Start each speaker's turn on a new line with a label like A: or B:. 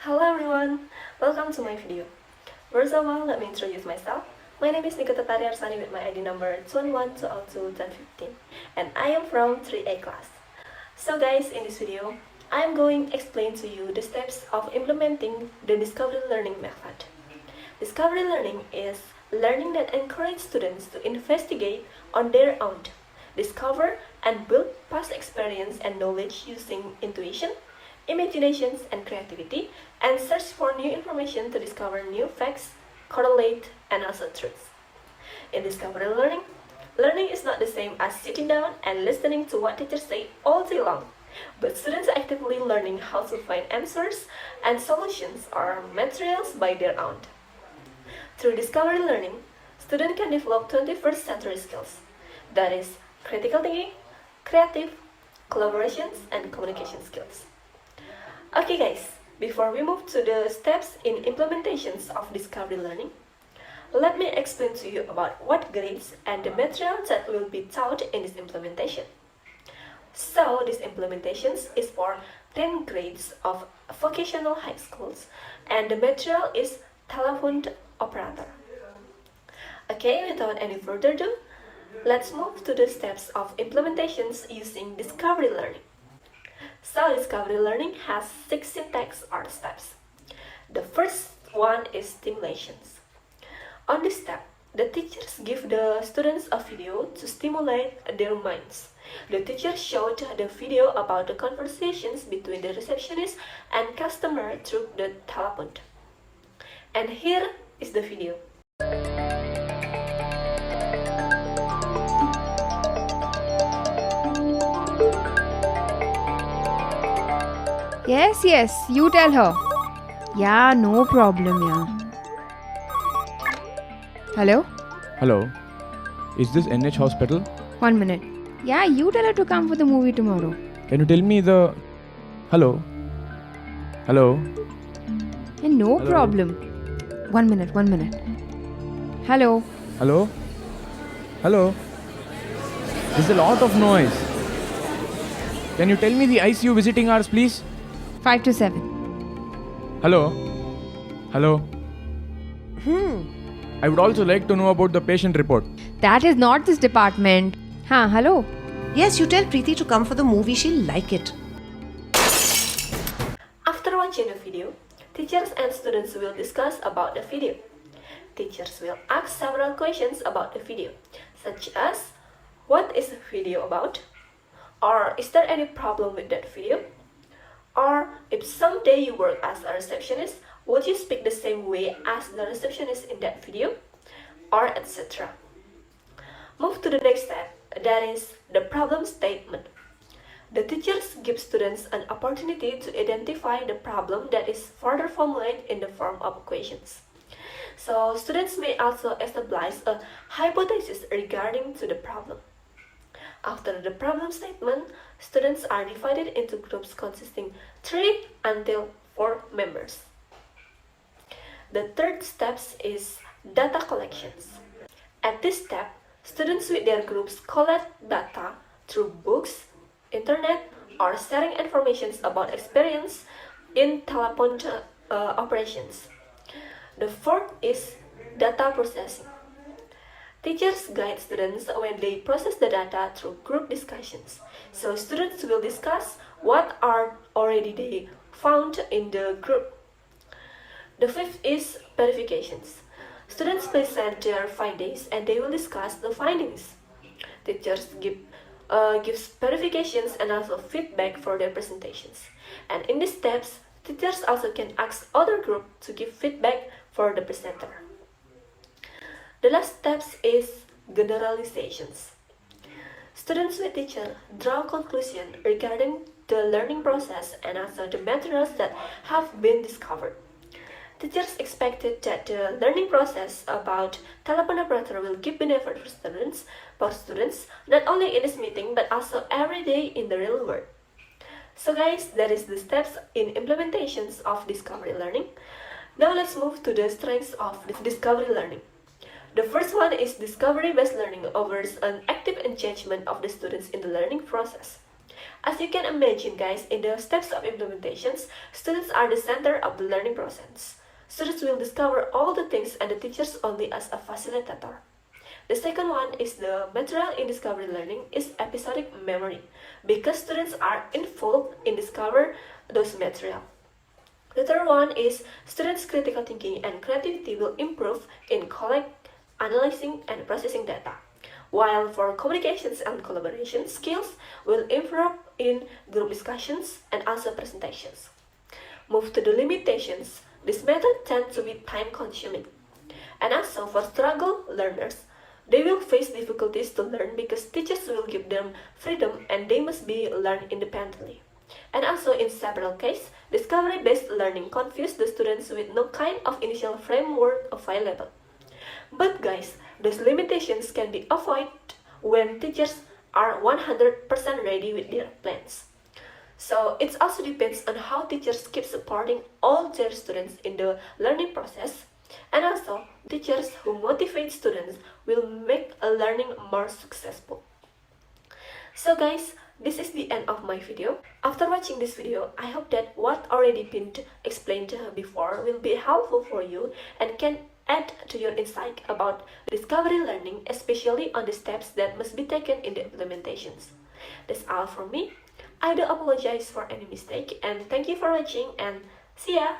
A: Hello everyone, welcome to my video. First of all, let me introduce myself. My name is Nikita Tariarsani with my ID number 21202115 and I am from 3A class. So guys, in this video, I am going to explain to you the steps of implementing the discovery learning method. Discovery learning is learning that encourages students to investigate on their own, discover and build past experience and knowledge using intuition, imaginations and creativity, and search for new information to discover new facts, correlate, and also truths. In discovery learning, learning is not the same as sitting down and listening to what teachers say all day long, but students are actively learning how to find answers and solutions or materials by their own. Through discovery learning, students can develop 21st century skills, that is, critical thinking, creative, collaborations, and communication skills. Okay guys, before we move to the steps in implementations of discovery learning, let me explain to you about what grades and the materials that will be taught in this implementation. So, this implementations is for 10 grades of vocational high schools and the material is telephone operator. Okay, without any further ado, let's move to the steps of implementations using discovery learning. So, discovery learning has 6 syntax or steps. The first one is stimulations. On this step, the teachers give the students a video to stimulate their minds. The teacher showed the video about the conversations between the receptionist and customer through the telephone. And here is the video.
B: Yes, you tell her. Yeah, no problem, yeah. Hello?
C: Hello, is this NH Hospital?
B: 1 minute. Yeah, you tell her to come for the movie tomorrow.
C: Can you tell me the... Hello? Hello?
B: And no
C: Hello?
B: problem. 1 minute. Hello?
C: Hello? Hello? There's a lot of noise. Can you tell me the ICU visiting hours, please?
B: 5 to 7.
C: Hello? Hello? I would also like to know about the patient report.
B: That is not this department. Hello?
D: Yes, you tell Preeti to come for the movie, she'll like it.
A: After watching the video, teachers and students will discuss about the video. Teachers will ask several questions about the video, such as, what is the video about? Or is there any problem with that video? Or if someday you work as a receptionist, would you speak the same way as the receptionist in that video? Or etc. Move to the next step, that is the problem statement. The teachers give students an opportunity to identify the problem that is further formulated in the form of questions. So students may also establish a hypothesis regarding to the problem. After the problem statement, students are divided into groups consisting 3 until 4 members. The third step is data collections. At this step, students with their groups collect data through books, internet, or sharing information about experience in telephone operations. The fourth is data processing. Teachers guide students when they process the data through group discussions. So students will discuss what are already they found in the group. The fifth is verifications. Students present their findings and they will discuss the findings. Teachers gives verifications and also feedback for their presentations. And in these steps, teachers also can ask other group to give feedback for the presenter. The last step is generalizations. Students with teacher draw conclusions regarding the learning process and also the materials that have been discovered. Teachers expected that the learning process about telephone operator will give benefit for students not only in this meeting but also every day in the real world. So guys, that is the steps in implementations of discovery learning. Now let's move to the strengths of discovery learning. The first one is discovery-based learning offers an active engagement of the students in the learning process. As you can imagine guys, in the steps of implementations, students are the center of the learning process. Students will discover all the things and the teachers only as a facilitator. The second one is the material in discovery learning is episodic memory, because students are involved in discover those material. The third one is students' critical thinking and creativity will improve in collect, analyzing, and processing data. While for communications and collaboration, skills will improve in group discussions and also presentations. Move to the limitations. This method tends to be time-consuming. And also for struggle learners, they will face difficulties to learn because teachers will give them freedom and they must be learned independently. And also in several cases, discovery-based learning confused the students with no kind of initial framework available. But guys, those limitations can be avoided when teachers are 100% ready with their plans. So it also depends on how teachers keep supporting all their students in the learning process, and also teachers who motivate students will make a learning more successful. So guys, this is the end of my video. After watching this video, I hope that what already been explained before will be helpful for you and can add to your insight about discovery learning, especially on the steps that must be taken in the implementations. That's all from me. I do apologize for any mistake and thank you for watching and see ya!